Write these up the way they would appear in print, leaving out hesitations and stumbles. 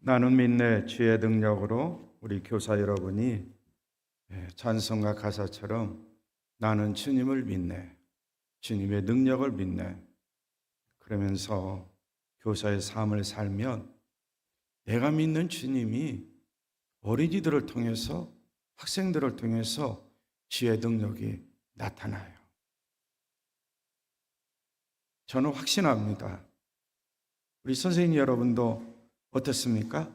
나는 믿네 주의 능력으로 우리 교사 여러분이 찬송가 가사처럼 나는 주님을 믿네, 주님의 능력을 믿네 그러면서 교사의 삶을 살면 내가 믿는 주님이 어린이들을 통해서 학생들을 통해서 주의 능력이 나타나요. 저는 확신합니다. 우리 선생님 여러분도 어떻습니까?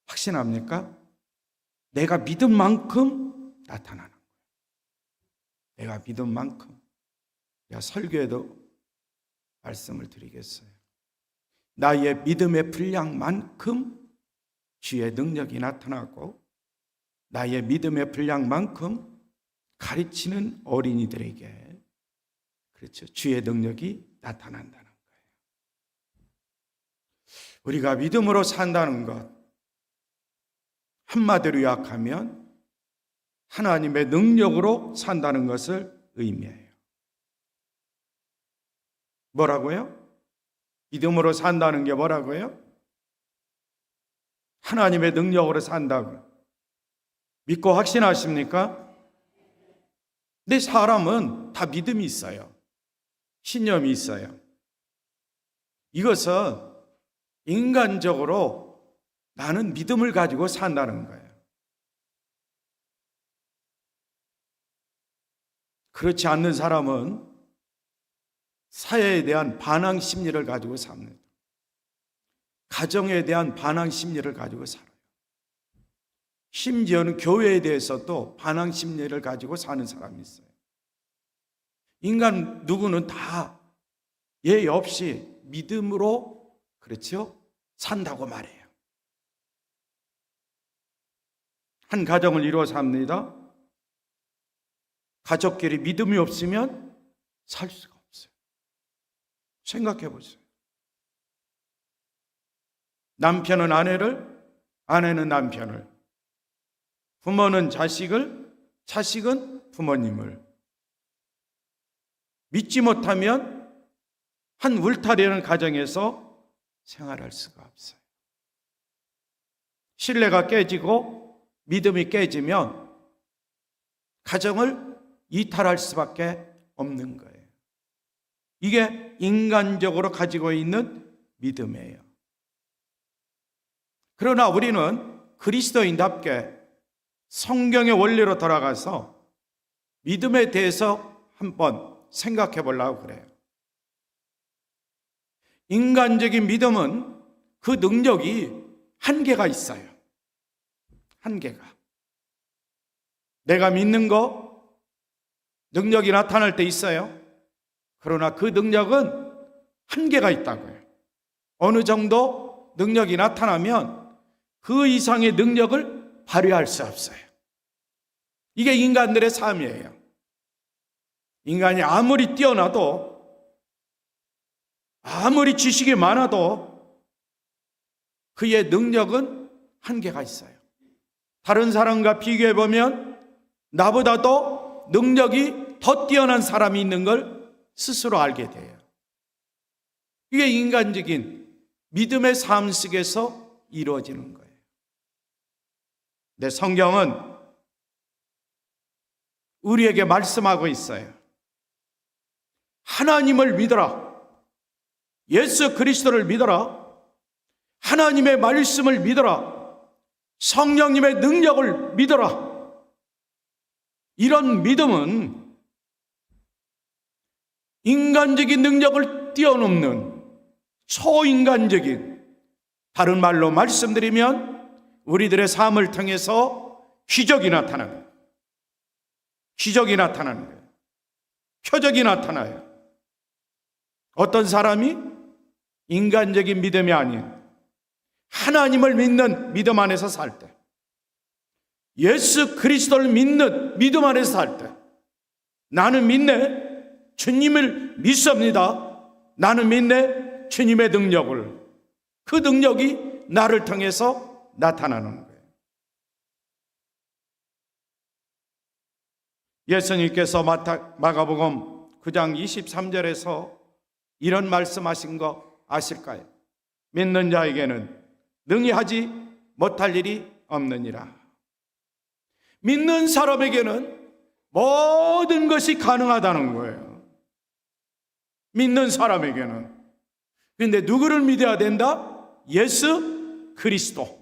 확신합니까? 내가 믿은 만큼 나타나는 거예요. 내가 믿은 만큼. 설교에도 말씀을 드리겠어요. 나의 믿음의 분량만큼 주의 능력이 나타나고 나의 믿음의 분량만큼 가르치는 어린이들에게 그렇죠. 주의 능력이 나타난다는 거예요. 우리가 믿음으로 산다는 것, 한마디로 요약하면 하나님의 능력으로 산다는 것을 의미해요. 뭐라고요? 믿음으로 산다는 게 뭐라고요? 하나님의 능력으로 산다고. 믿고 확신하십니까? 근데 사람은 다 믿음이 있어요. 신념이 있어요. 이것은 인간적으로 나는 믿음을 가지고 산다는 거예요. 그렇지 않는 사람은 사회에 대한 반항 심리를 가지고 삽니다. 가정에 대한 반항 심리를 가지고 살아요. 심지어는 교회에 대해서도 반항 심리를 가지고 사는 사람이 있어요. 인간 누구는 다 예의 없이 믿음으로 그렇죠? 산다고 말해요. 한 가정을 이루어 삽니다. 가족끼리 믿음이 없으면 살 수가 없어요. 생각해 보세요. 남편은 아내를, 아내는 남편을, 부모는 자식을, 자식은 부모님을 믿지 못하면 한 울타리라는 가정에서 생활할 수가 없어요. 신뢰가 깨지고 믿음이 깨지면 가정을 이탈할 수밖에 없는 거예요. 이게 인간적으로 가지고 있는 믿음이에요. 그러나 우리는 그리스도인답게 성경의 원리로 돌아가서 믿음에 대해서 한번 생각해 보려고 그래요. 인간적인 믿음은 그 능력이 한계가 있어요. 한계가. 내가 믿는 거 능력이 나타날 때 있어요. 그러나 그 능력은 한계가 있다고요. 어느 정도 능력이 나타나면 그 이상의 능력을 발휘할 수 없어요. 이게 인간들의 삶이에요. 인간이 아무리 뛰어나도 아무리 지식이 많아도 그의 능력은 한계가 있어요. 다른 사람과 비교해 보면 나보다도 능력이 더 뛰어난 사람이 있는 걸 스스로 알게 돼요. 이게 인간적인 믿음의 삶 속에서 이루어지는 거예요. 근데 성경은 우리에게 말씀하고 있어요. 하나님을 믿어라. 예수 그리스도를 믿어라. 하나님의 말씀을 믿어라. 성령님의 능력을 믿어라. 이런 믿음은 인간적인 능력을 뛰어넘는 초인간적인, 다른 말로 말씀드리면 우리들의 삶을 통해서 기적이 나타나는 거예요. 기적이 나타나는 거예요. 표적이 나타나요. 어떤 사람이 인간적인 믿음이 아닌 하나님을 믿는 믿음 안에서 살 때, 예수 그리스도를 믿는 믿음 안에서 살 때, 나는 믿네, 주님을 믿습니다. 나는 믿네, 주님의 능력을, 그 능력이 나를 통해서 나타나는 거예요. 예수님께서 마가복음 9장 23절에서 이런 말씀하신 거 아실까요? 믿는 자에게는 능히 하지 못할 일이 없느니라. 믿는 사람에게는 모든 것이 가능하다는 거예요. 믿는 사람에게는. 그런데 누구를 믿어야 된다? 예수 그리스도.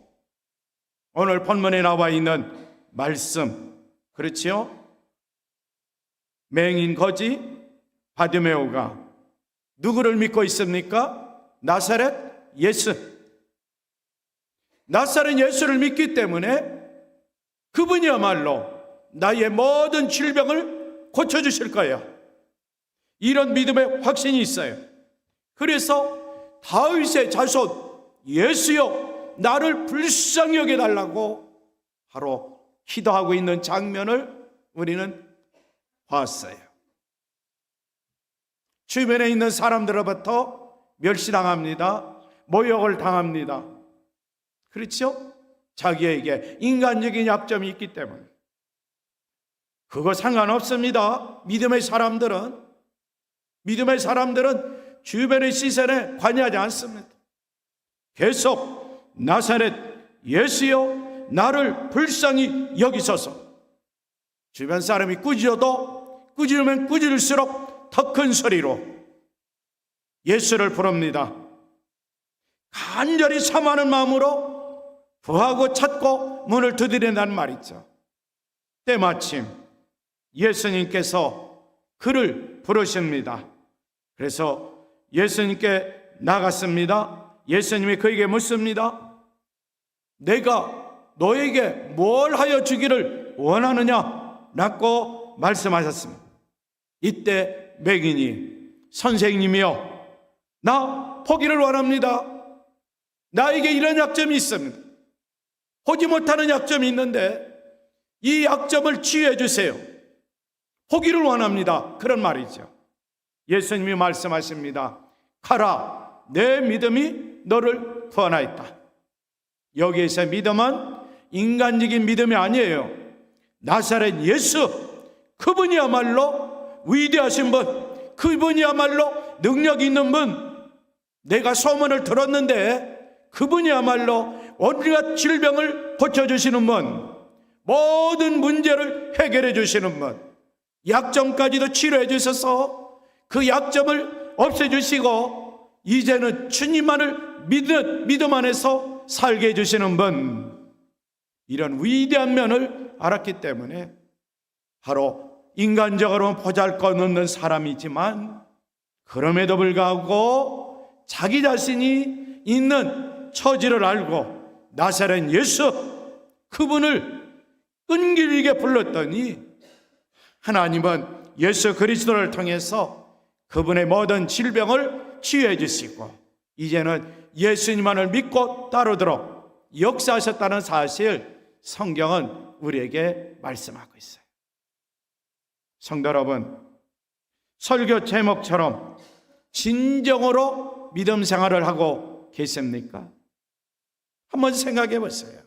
오늘 본문에 나와 있는 말씀, 그렇지요? 맹인 거지 바디메오가 누구를 믿고 있습니까? 나사렛 예수. 나사렛 예수를 믿기 때문에 그분이야말로 나의 모든 질병을 고쳐주실 거예요. 이런 믿음의 확신이 있어요. 그래서 다윗의 자손 예수여 나를 불쌍히 여겨달라고 바로 기도하고 있는 장면을 우리는 봤어요. 주변에 있는 사람들로부터 멸시당합니다. 모욕을 당합니다. 그렇죠? 자기에게 인간적인 약점이 있기 때문에. 그거 상관없습니다. 믿음의 사람들은 주변의 시선에 관여하지 않습니다. 계속 나사렛 예수여 나를 불쌍히 여기소서. 주변 사람이 꾸지르면 꾸지를수록 더 큰 소리로 예수를 부릅니다. 간절히 사모하는 마음으로 구하고 찾고 문을 두드린다는 말이죠. 때마침 예수님께서 그를 부르십니다. 그래서 예수님께 나갔습니다. 예수님이 그에게 묻습니다. 내가 너에게 뭘 하여 주기를 원하느냐? 라고 말씀하셨습니다. 이때 맹인이 선생님이여 나 포기를 원합니다. 나에게 이런 약점이 있습니다. 보지 못하는 약점이 있는데 이 약점을 치유해 주세요. 포기를 원합니다. 그런 말이죠. 예수님이 말씀하십니다. 가라 내 믿음이 너를 구원하였다. 여기에서 믿음은 인간적인 믿음이 아니에요. 나사렛 예수 그분이야말로 위대하신 분, 그분이야말로 능력 있는 분. 내가 소문을 들었는데 그분이야말로 온갖 질병을 고쳐주시는 분, 모든 문제를 해결해 주시는 분, 약점까지도 치료해 주셔서 그 약점을 없애주시고 이제는 주님만을 믿는 믿음 안에서 살게 해주시는 분, 이런 위대한 면을 알았기 때문에 바로 인간적으로는 보잘것없는 사람이지만 그럼에도 불구하고 자기 자신이 있는 처지를 알고 나사렛 예수 그분을 끈질기게 불렀더니 하나님은 예수 그리스도를 통해서 그분의 모든 질병을 치유해 주시고 이제는 예수님만을 믿고 따르도록 역사하셨다는 사실 성경은 우리에게 말씀하고 있어요. 성도 여러분, 설교 제목처럼 진정으로 믿음 생활을 하고 계십니까? 한번 생각해 보세요.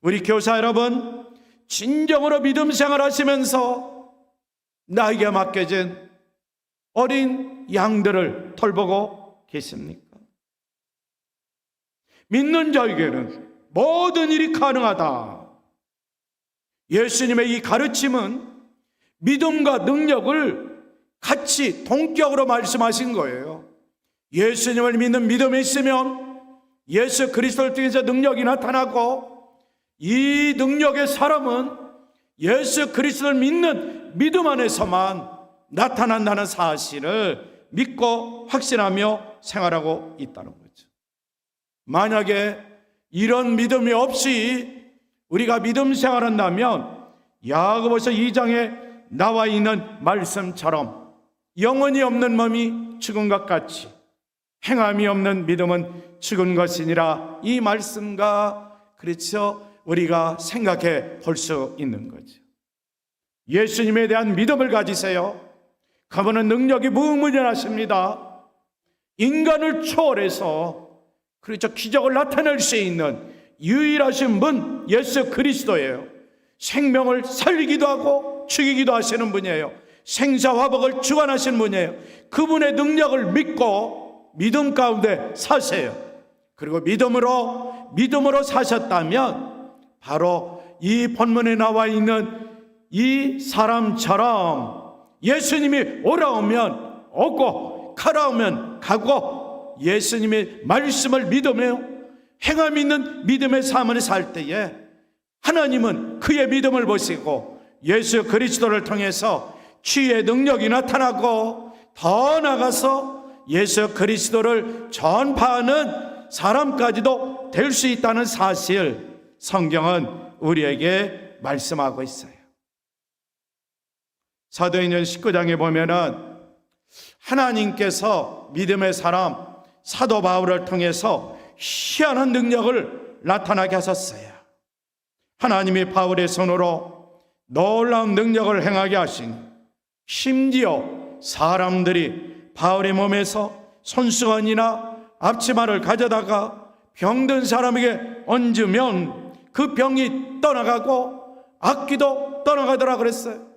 우리 교사 여러분, 진정으로 믿음 생활 하시면서 나에게 맡겨진 어린 양들을 돌보고 계십니까? 믿는 자에게는 모든 일이 가능하다. 예수님의 이 가르침은 믿음과 능력을 같이 동격으로 말씀하신 거예요. 예수님을 믿는 믿음이 있으면 예수 그리스도를 통해서 능력이 나타나고 이 능력의 사람은 예수 그리스도를 믿는 믿음 안에서만 나타난다는 사실을 믿고 확신하며 생활하고 있다는 거죠. 만약에 이런 믿음이 없이 우리가 믿음 생활한다면 야고보서 2장에 나와 있는 말씀처럼 영혼이 없는 몸이 죽은 것 같이 행함이 없는 믿음은 죽은 것이니라, 이 말씀과 그렇죠 우리가 생각해 볼 수 있는 거죠. 예수님에 대한 믿음을 가지세요. 그분은 능력이 무궁무진하십니다. 인간을 초월해서 그렇죠 기적을 나타낼 수 있는 유일하신 분 예수 그리스도예요. 생명을 살리기도 하고 죽이기도 하시는 분이에요. 생사화복을 주관하시는 분이에요. 그분의 능력을 믿고 믿음 가운데 사세요. 그리고 믿음으로 사셨다면 바로 이 본문에 나와 있는 이 사람처럼 예수님이 오라오면 오고 가라오면 가고 예수님의 말씀을 믿으며 행함 있는 믿음의 삶을 살 때에 하나님은 그의 믿음을 보시고 예수 그리스도를 통해서 치유의 능력이 나타나고 더 나아가서 예수 그리스도를 전파하는 사람까지도 될 수 있다는 사실, 성경은 우리에게 말씀하고 있어요. 사도행전 19장에 보면은 하나님께서 믿음의 사람 사도 바울을 통해서 희한한 능력을 나타나게 하셨어요. 하나님이 바울의 손으로 놀라운 능력을 행하게 하신, 심지어 사람들이 바울의 몸에서 손수건이나 앞치마를 가져다가 병든 사람에게 얹으면 그 병이 떠나가고 악귀도 떠나가더라 그랬어요.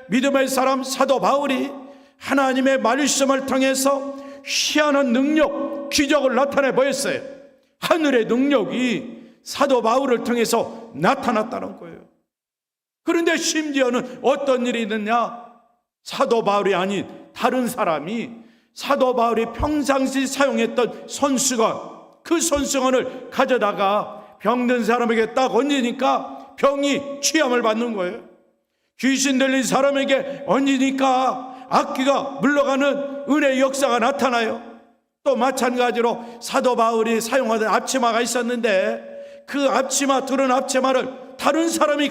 믿음의 사람 사도 바울이 하나님의 말씀을 통해서 희한한 능력, 기적을 나타내 보였어요. 하늘의 능력이 사도 바울을 통해서 나타났다는 거예요. 그런데 심지어는 어떤 일이 있느냐? 사도 바울이 아닌 다른 사람이 사도 바울이 평상시 사용했던 손수건, 그 손수건을 가져다가 병든 사람에게 딱 얹으니까 병이 취함을 받는 거예요. 귀신 들린 사람에게 얹으니까 악귀가 물러가는 은혜의 역사가 나타나요. 또 마찬가지로 사도 바울이 사용하던 앞치마가 있었는데 그 앞치마, 두른 앞치마를 다른 사람이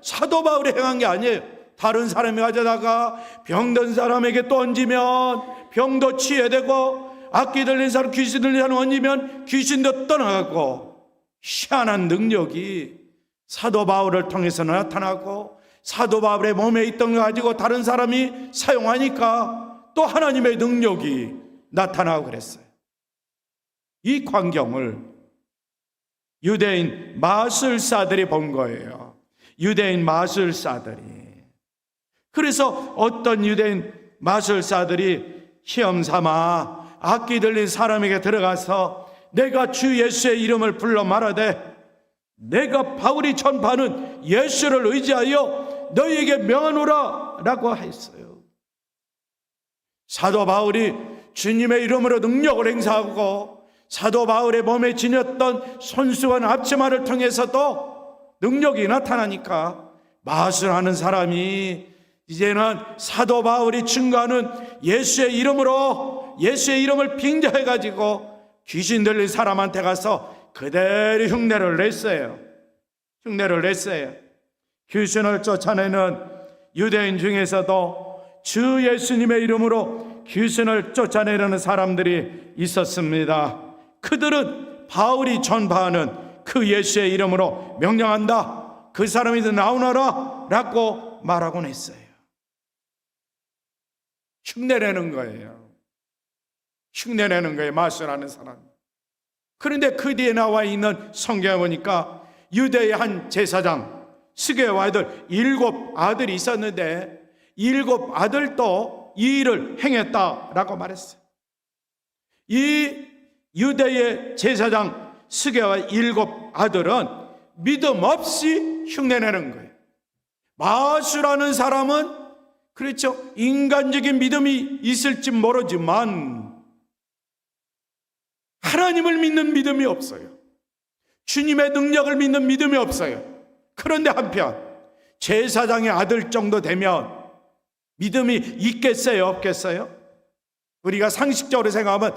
사도 바울이 행한 게 아니에요. 다른 사람이 가져다가 병든 사람에게 또 얹으면 병도 치유되고, 악귀 들린 사람, 귀신 들린 사람 얹으면 귀신도 떠나가고, 희한한 능력이 사도 바울을 통해서 나타나고, 사도 바울의 몸에 있던 거 가지고 다른 사람이 사용하니까 또 하나님의 능력이 나타나고 그랬어요. 이 광경을 유대인 마술사들이 본 거예요. 유대인 마술사들이. 그래서 어떤 유대인 마술사들이 시험 삼아 악기 들린 사람에게 들어가서 내가 주 예수의 이름을 불러 말하되 내가 바울이 전파하는 예수를 의지하여 너희에게 명하노라 라고 했어요. 사도 바울이 주님의 이름으로 능력을 행사하고 사도 바울의 몸에 지녔던 손수건 앞치마를 통해서도 능력이 나타나니까 마술하는 사람이 이제는 사도 바울이 증거하는 예수의 이름으로 예수의 이름을 빙자해가지고 귀신 들린 사람한테 가서 그대로 흉내를 냈어요. 귀신을 쫓아내는 유대인 중에서도 주 예수님의 이름으로 귀신을 쫓아내려는 사람들이 있었습니다. 그들은 바울이 전파하는 그 예수의 이름으로 명령한다, 그 사람이 나오너라 라고 말하곤 했어요. 흉내내는 거예요. 마술하는 사람. 그런데 그 뒤에 나와 있는 성경에 보니까 유대의 한 제사장 스게와 아들 7 아들이 있었는데 7 아들도 이 일을 행했다라고 말했어요. 이 유대의 제사장 스게와 7 아들은 믿음 없이 흉내내는 거예요. 마술하는 사람은 그렇죠, 인간적인 믿음이 있을지 모르지만 하나님을 믿는 믿음이 없어요. 주님의 능력을 믿는 믿음이 없어요. 그런데 한편 제사장의 아들 정도 되면 믿음이 있겠어요, 없겠어요? 우리가 상식적으로 생각하면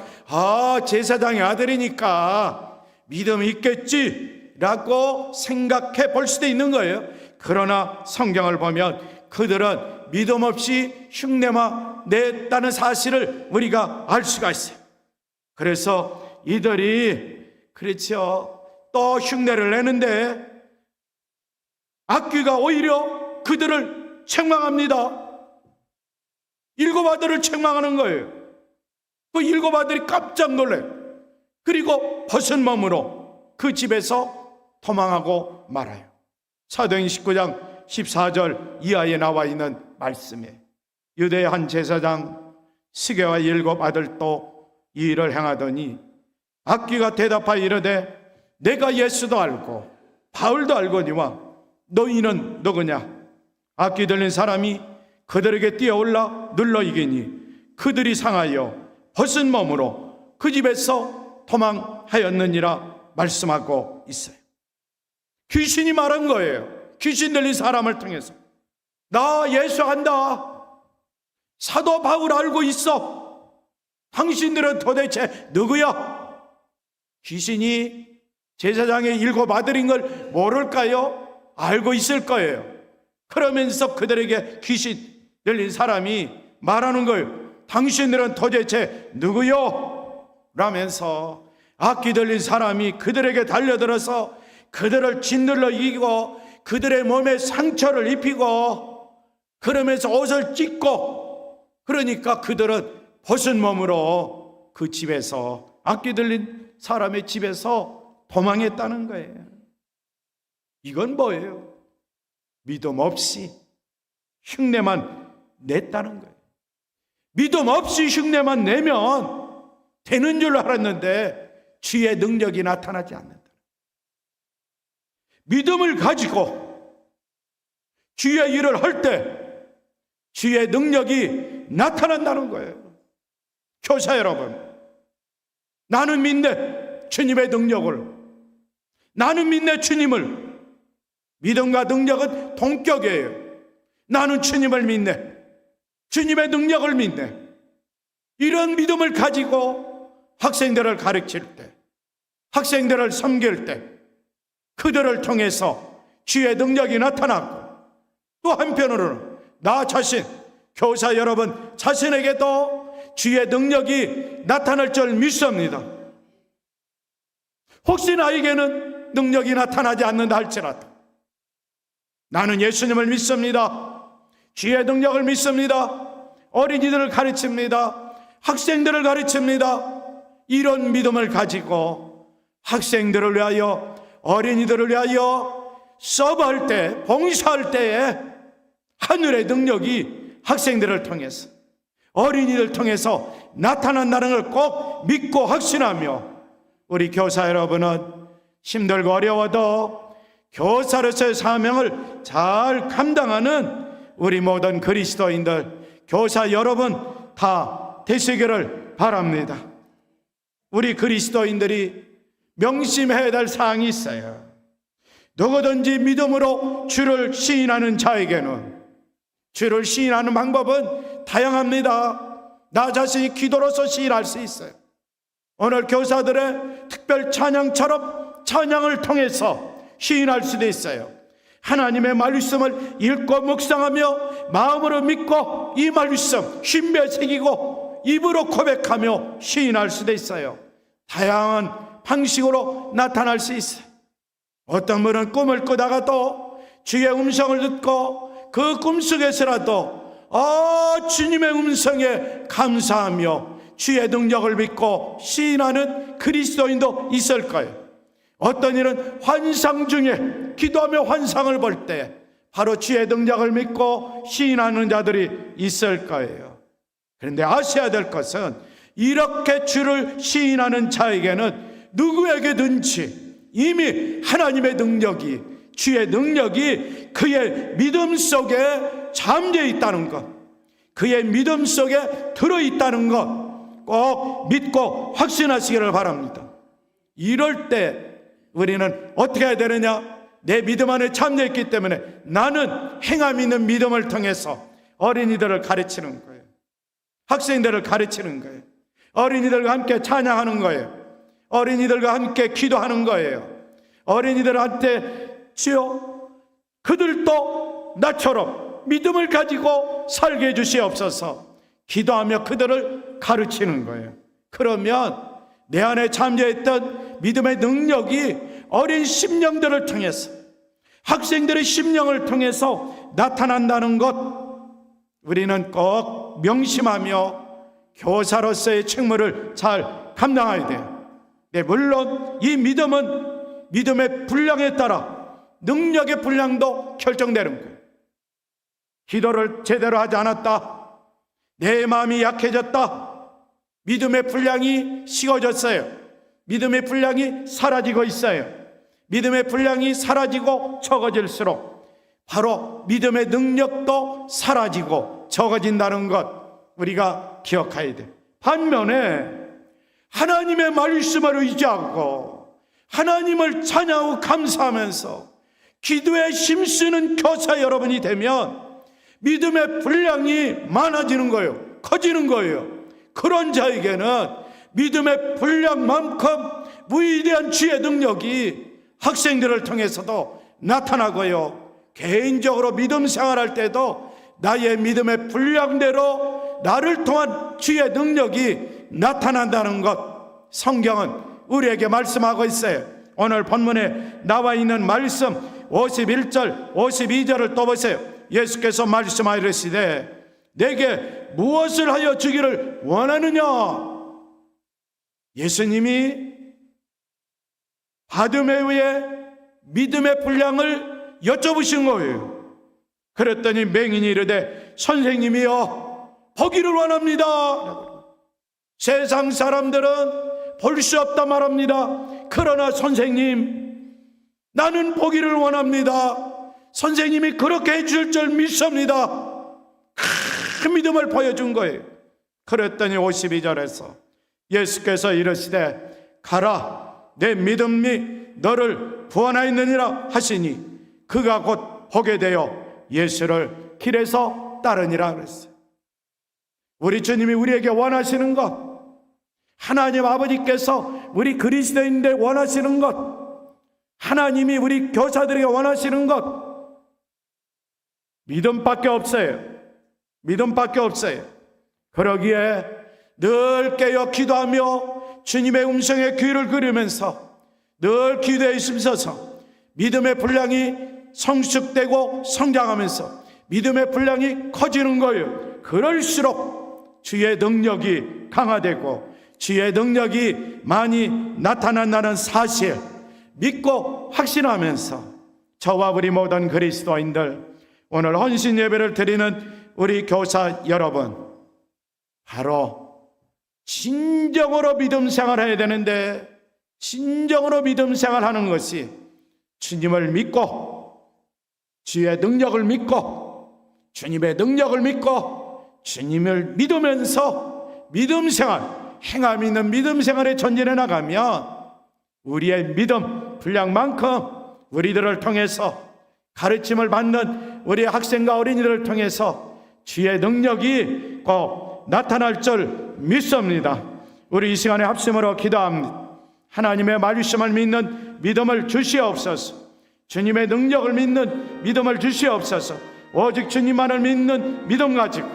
제사장의 아들이니까 믿음이 있겠지라고 생각해 볼 수도 있는 거예요. 그러나 성경을 보면 그들은 믿음 없이 흉내만 냈다는 사실을 우리가 알 수가 있어요. 그래서 이들이 그렇죠, 또 흉내를 내는데 악귀가 오히려 그들을 책망합니다. 7 아들을 책망하는 거예요. 그 7 아들이 깜짝 놀라요. 그리고 벗은 몸으로 그 집에서 도망하고 말아요. 사도행전 19장 14절 이하에 나와 있는 말씀에 유대의 한 제사장 스게와 7 아들도 이 일을 행하더니 악귀가 대답하여 이르되 내가 예수도 알고 바울도 알거니와 너희는 누구냐? 악귀 들린 사람이 그들에게 뛰어올라 눌러 이기니 그들이 상하여 벗은 몸으로 그 집에서 도망하였느니라 말씀하고 있어요. 귀신이 말한 거예요. 귀신 들린 사람을 통해서 나 예수 안다. 사도 바울 알고 있어. 당신들은 도대체 누구야? 귀신이 제사장의 7 아들인 걸 모를까요? 알고 있을 거예요. 그러면서 그들에게 귀신 들린 사람이 말하는 걸 당신들은 도대체 누구요? 라면서 악귀 들린 사람이 그들에게 달려들어서 그들을 짓눌러 이기고 그들의 몸에 상처를 입히고 그러면서 옷을 찢고 그러니까 그들은 벗은 몸으로 그 집에서 악귀 들린 사람의 집에서 도망했다는 거예요. 이건 뭐예요? 믿음 없이 흉내만 냈다는 거예요. 믿음 없이 흉내만 내면 되는 줄 알았는데 주의 능력이 나타나지 않는다. 믿음을 가지고 주의 일을 할 때 주의 능력이 나타난다는 거예요. 교사 여러분, 나는 믿네 주님의 능력을. 나는 믿네 주님을. 믿음과 능력은 동격이에요. 나는 주님을 믿네. 주님의 능력을 믿네. 이런 믿음을 가지고 학생들을 가르칠 때, 학생들을 섬길 때 그들을 통해서 주의 능력이 나타나고 또 한편으로는 나 자신, 교사 여러분 자신에게도 주의 능력이 나타날 줄 믿습니다. 혹시 나에게는 능력이 나타나지 않는다 할지라도 나는 예수님을 믿습니다. 주의 능력을 믿습니다. 어린이들을 가르칩니다. 학생들을 가르칩니다. 이런 믿음을 가지고 학생들을 위하여, 어린이들을 위하여 서브할 때, 봉사할 때에 하늘의 능력이 학생들을 통해서, 어린이들 통해서 나타난다는 걸 꼭 믿고 확신하며 우리 교사 여러분은 힘들고 어려워도 교사로서의 사명을 잘 감당하는 우리 모든 그리스도인들, 교사 여러분 다 되시기를 바랍니다. 우리 그리스도인들이 명심해야 될 사항이 있어요. 누구든지 믿음으로 주를 시인하는 자에게는, 주를 시인하는 방법은 다양합니다. 나 자신이 기도로서 시인할 수 있어요. 오늘 교사들의 특별 찬양처럼 찬양을 통해서 시인할 수도 있어요. 하나님의 말씀을 읽고 묵상하며 마음으로 믿고 이 말씀 심배에 새기고 입으로 고백하며 시인할 수도 있어요. 다양한 방식으로 나타날 수 있어요. 어떤 분은 꿈을 꾸다가도 주의 음성을 듣고 그 꿈속에서라도 주님의 음성에 감사하며 주의 능력을 믿고 시인하는 그리스도인도 있을 거예요. 어떤 이는 환상 중에 기도하며 환상을 볼 때 바로 주의 능력을 믿고 시인하는 자들이 있을 거예요. 그런데 아셔야 될 것은 이렇게 주를 시인하는 자에게는 누구에게든지 이미 하나님의 능력이, 주의 능력이 그의 믿음 속에 잠재 있다는 것, 그의 믿음 속에 들어있다는 것 꼭 믿고 확신하시기를 바랍니다. 이럴 때 우리는 어떻게 해야 되느냐? 내 믿음 안에 잠재있기 때문에 나는 행함 있는 믿음을 통해서 어린이들을 가르치는 거예요. 학생들을 가르치는 거예요. 어린이들과 함께 찬양하는 거예요. 어린이들과 함께 기도하는 거예요. 어린이들한테 주여 그들도 나처럼 믿음을 가지고 살게 해주시옵소서 기도하며 그들을 가르치는 거예요. 그러면 내 안에 잠재했던 믿음의 능력이 어린 심령들을 통해서, 학생들의 심령을 통해서 나타난다는 것 우리는 꼭 명심하며 교사로서의 책무를 잘 감당해야 돼요. 네, 물론 이 믿음은 믿음의 분량에 따라 능력의 분량도 결정되는 거예요. 기도를 제대로 하지 않았다, 내 마음이 약해졌다, 믿음의 분량이 식어졌어요, 믿음의 분량이 사라지고 있어요. 믿음의 분량이 사라지고 적어질수록 바로 믿음의 능력도 사라지고 적어진다는 것 우리가 기억해야 돼요. 반면에 하나님의 말씀을 의지하고 하나님을 찬양하고 감사하면서 기도에 힘쓰는 교사 여러분이 되면 믿음의 분량이 많아지는 거예요. 커지는 거예요. 그런 자에게는 믿음의 분량만큼 무위대한 주의 능력이 학생들을 통해서도 나타나고요. 개인적으로 믿음 생활할 때도 나의 믿음의 분량대로 나를 통한 주의 능력이 나타난다는 것 성경은 우리에게 말씀하고 있어요. 오늘 본문에 나와 있는 말씀 51절 52절을 또 보세요. 예수께서 말씀하시되 내게 무엇을 하여 주기를 원하느냐. 예수님이 받음에 의해 믿음의 분량을 여쭤보신 거예요. 그랬더니 맹인이 이르되 선생님이여 보기를 원합니다. 세상 사람들은 볼 수 없다 말합니다. 그러나 선생님 나는 보기를 원합니다. 선생님이 그렇게 해줄 줄 믿습니다. 큰 믿음을 보여준 거예요. 그랬더니 52절에서 예수께서 이르시되 가라 내 믿음이 너를 구원하였느니라 하시니 그가 곧 보게 되어 예수를 길에서 따르니라 그랬어요. 우리 주님이 우리에게 원하시는 것, 하나님 아버지께서 우리 그리스도인들 원하시는 것, 하나님이 우리 교사들에게 원하시는 것, 믿음밖에 없어요. 믿음밖에 없어요. 그러기에 늘 깨어 기도하며 주님의 음성에 귀를 기울이면서 늘 기도에 있으셔서 믿음의 분량이 성숙되고 성장하면서 믿음의 분량이 커지는 거예요. 그럴수록 주의 능력이 강화되고 주의 능력이 많이 나타난다는 사실 믿고 확신하면서 저와 우리 모든 그리스도인들 오늘 헌신 예배를 드리는 우리 교사 여러분 바로 진정으로 믿음 생활해야 되는데 진정으로 믿음 생활하는 것이 주님을 믿고 주의 능력을 믿고 주님의 능력을 믿고 주님을 믿으면서 믿음 생활 행함 있는 믿음 생활에 전진해 나가면 우리의 믿음 분량만큼 우리들을 통해서 가르침을 받는 우리 학생과 어린이들을 통해서 주의 능력이 꼭 나타날 줄 믿습니다. 우리 이 시간에 합심으로 기도합니다. 하나님의 말씀을 믿는 믿음을 주시옵소서. 주님의 능력을 믿는 믿음을 주시옵소서. 오직 주님만을 믿는 믿음 가지고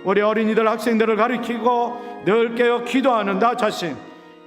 우리 어린이들 학생들을 가르치고 늘 깨어 기도하는 나 자신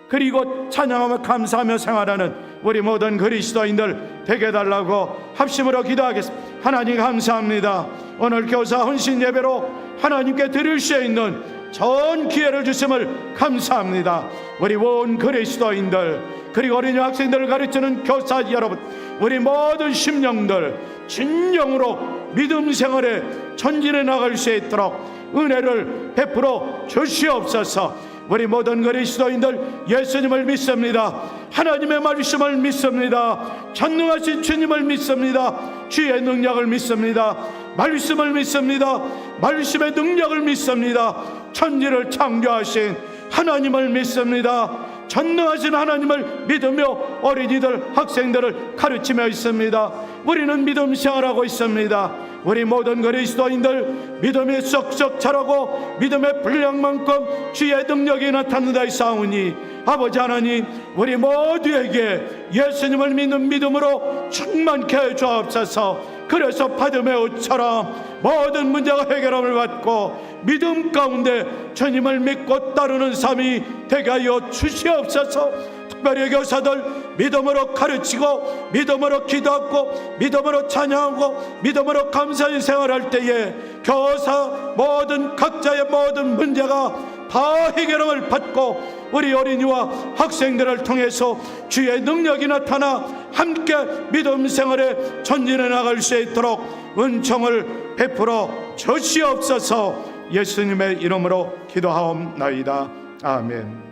그리고 찬양하며 감사하며 생활하는 우리 모든 그리스도인들 되게 해달라고 합심으로 기도하겠습니다. 하나님 감사합니다. 오늘 교사 헌신 예배로 하나님께 드릴 수 있는 전 기회를 주심을 감사합니다. 우리 온 그리스도인들 그리고 어린이 학생들을 가르치는 교사 여러분 우리 모든 심령들 진정으로 믿음 생활에 전진해 나갈 수 있도록 은혜를 베풀어 주시옵소서. 우리 모든 그리스도인들 예수님을 믿습니다. 하나님의 말씀을 믿습니다. 전능하신 주님을 믿습니다. 주의 능력을 믿습니다. 말씀을 믿습니다. 말씀의 능력을 믿습니다. 천지를 창조하신 하나님을 믿습니다. 전능하신 하나님을 믿으며 어린이들 학생들을 가르치며 있습니다. 우리는 믿음 생활하고 있습니다. 우리 모든 그리스도인들 믿음이 썩썩 자라고 믿음의 분량만큼 주의 능력이 나타난다 했사오니 아버지 하나님 우리 모두에게 예수님을 믿는 믿음으로 충만케 해 주옵소서. 그래서 받음의 옷처럼 모든 문제가 해결함을 받고 믿음 가운데 주님을 믿고 따르는 삶이 되게 하여 주시옵소서. 특별히 교사들 믿음으로 가르치고 믿음으로 기도하고 믿음으로 찬양하고 믿음으로 감사의 생활할 때에 교사 모든 각자의 모든 문제가 다 해결함을 받고 우리 어린이와 학생들을 통해서 주의 능력이 나타나 함께 믿음 생활에 전진해 나갈 수 있도록 은총을 베풀어 주시옵소서. 예수님의 이름으로 기도하옵나이다. 아멘.